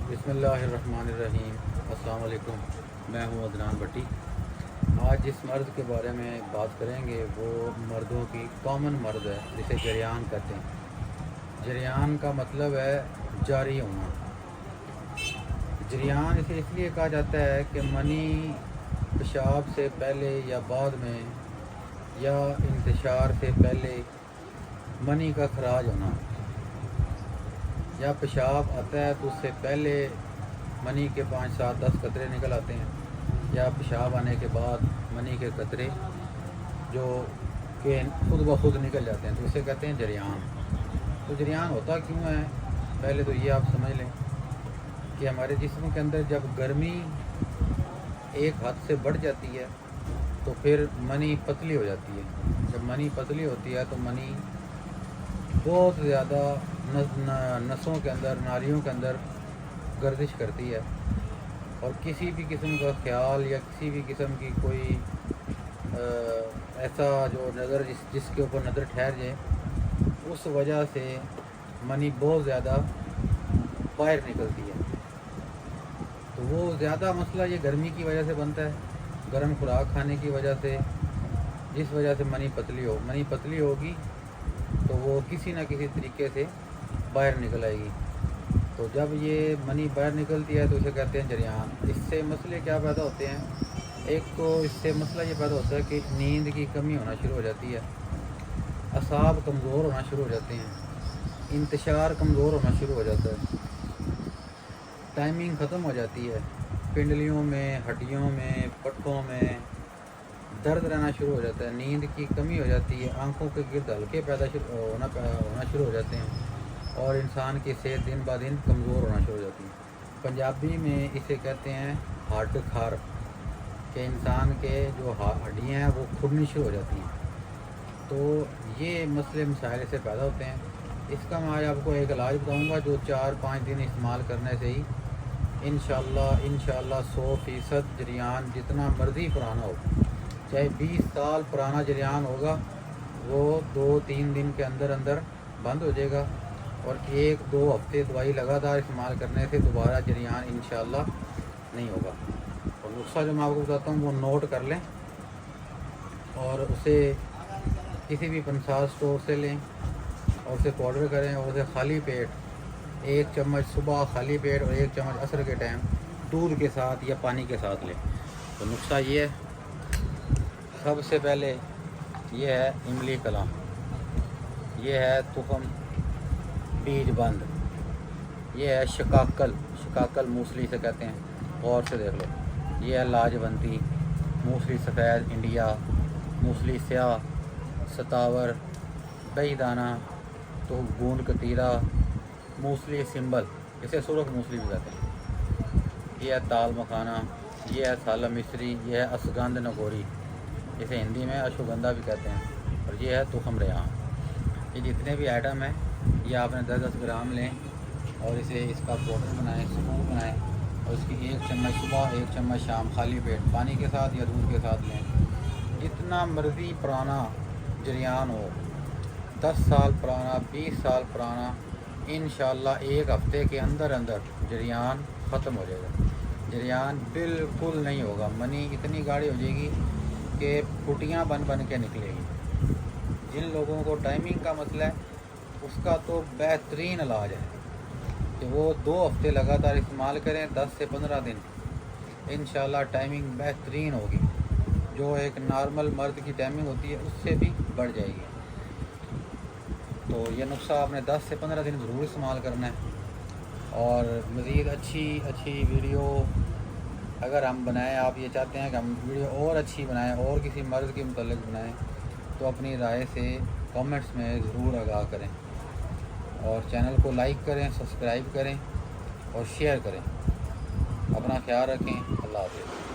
بسم اللہ الرحمن الرحیم۔ السلام علیکم، میں ہوں عدنان بٹی۔ آج جس مرض کے بارے میں بات کریں گے وہ مردوں کی کامن مرض ہے جسے جریان کہتے ہیں۔ جریان کا مطلب ہے جاری ہونا۔ جریان اسے اس لیے کہا جاتا ہے کہ منی پیشاب سے پہلے یا بعد میں یا انتشار سے پہلے منی کا خراج ہونا، یا پیشاب آتا ہے تو اس سے پہلے منی کے 5 7 10 قطرے نکل آتے ہیں، یا پیشاب آنے کے بعد منی کے قطرے جو کہ خود بخود نکل جاتے ہیں، تو اسے کہتے ہیں جریان۔ تو جریان ہوتا کیوں ہے؟ پہلے تو یہ آپ سمجھ لیں کہ ہمارے جسم کے اندر جب گرمی ایک حد سے بڑھ جاتی ہے تو پھر منی پتلی ہو جاتی ہے۔ جب منی پتلی ہوتی ہے تو منی بہت زیادہ نسوں کے اندر، نالیوں کے اندر گردش کرتی ہے، اور کسی بھی قسم کا خیال یا کسی بھی قسم کی کوئی ایسا جو نظر جس کے اوپر نظر ٹھہر جائے، اس وجہ سے منی بہت زیادہ باہر نکلتی ہے۔ تو وہ زیادہ مسئلہ یہ گرمی کی وجہ سے بنتا ہے، گرم خوراک کھانے کی وجہ سے، جس وجہ سے منی پتلی ہوگی تو وہ کسی نہ کسی طریقے سے باہر نکل آئے گی۔ تو جب یہ منی باہر نکلتی ہے تو اسے کہتے ہیں جریان۔ اس سے مسئلے کیا پیدا ہوتے ہیں؟ ایک تو اس سے مسئلہ یہ پیدا ہوتا ہے کہ نیند کی کمی ہونا شروع ہو جاتی ہے، اعصاب کمزور ہونا شروع ہو جاتے ہیں، انتشار کمزور ہونا شروع ہو جاتا ہے، ٹائمنگ ختم ہو جاتی ہے، پنڈلیوں میں، ہڈیوں میں، پٹھوں میں درد رہنا شروع ہو جاتا ہے، نیند کی کمی ہو جاتی ہے، آنکھوں کے گرد ہلکے ہونا شروع ہو جاتے ہیں، اور انسان کی صحت دن بہ دن کمزور ہونا شروع ہو جاتی ہے۔ پنجابی میں اسے کہتے ہیں ہڈ کھار، کہ انسان کے جو ہڈیاں ہیں وہ کھرنی شروع ہو جاتی ہیں۔ تو یہ مسئلے مسائل سے پیدا ہوتے ہیں۔ اس کا میں آج آپ کو ایک علاج بتاؤں گا جو 4-5 دن استعمال کرنے سے ہی انشاءاللہ 100% جریان جتنا مرضی پرانا ہو، چاہے 20 سال پرانا جریان ہوگا، وہ 2-3 دن کے اندر بند ہو جائے گا، اور 1-2 ہفتے دوائی لگاتار استعمال کرنے سے دوبارہ جریان انشاءاللہ نہیں ہوگا۔ اور نسخہ جو میں آپ کو بتاتا ہوں وہ نوٹ کر لیں، اور اسے کسی بھی پنسال اسٹور سے لیں اور اسے پاؤڈر کریں، اور اسے خالی پیٹ 1 چمچ صبح خالی پیٹ اور 1 چمچ عصر کے ٹائم دودھ کے ساتھ یا پانی کے ساتھ لیں۔ تو نسخہ یہ ہے، سب سے پہلے یہ ہے املی کلام، یہ ہے تخم بیج بند، یہ ہے شکاکل موسلی سے کہتے ہیں، غور سے دیکھ لو، یہ ہے لاجونتی، موسلی سفید انڈیا، موسلی سیاہ، ستاور، بہی دانہ، تو گوند کتیرا، موسلی سمبل، اسے سرخ موسلی بھی کہتے ہیں، یہ ہے تال مکھانا، یہ ہے سالہ مصری، یہ ہے اسگند نگوری، اسے ہندی میں اشوگندھا بھی کہتے ہیں، اور یہ ہے تخم ریحان۔ یہ جتنے بھی آئٹم ہیں یہ آپ نے 10-10 گرام لیں، اور اس کا پاؤڈر بنائیں، سکوپ بنائیں، اور اس کی 1 چمچ صبح 1 چمچ شام خالی پیٹ پانی کے ساتھ یا دودھ کے ساتھ لیں۔ جتنا مرضی پرانا جریان ہو، 10 سال پرانا، 20 سال پرانا، انشاءاللہ 1 ہفتے کے اندر جریان ختم ہو جائے گا۔ جریان بالکل نہیں ہوگا، منی اتنی گاڑی ہو جائے گی کہ پھٹیاں بن کے نکلے گی۔ جن لوگوں کو ٹائمنگ کا مسئلہ ہے اس کا تو بہترین علاج ہے کہ وہ 2 ہفتے لگاتار استعمال کریں، 10 سے 15 دن، انشاءاللہ ٹائمنگ بہترین ہوگی، جو ایک نارمل مرد کی ٹائمنگ ہوتی ہے اس سے بھی بڑھ جائے گی۔ تو یہ نسخہ آپ نے 10 سے 15 دن ضرور استعمال کرنا ہے، اور مزید اچھی ویڈیو اگر ہم بنائیں، آپ یہ چاہتے ہیں کہ ہم ویڈیو اور اچھی بنائیں اور کسی مرض کے متعلق بنائیں، تو اپنی رائے سے کامنٹس میں ضرور آگاہ کریں، اور چینل کو لائک کریں، سبسکرائب کریں اور شیئر کریں۔ اپنا خیال رکھیں، اللہ حافظ۔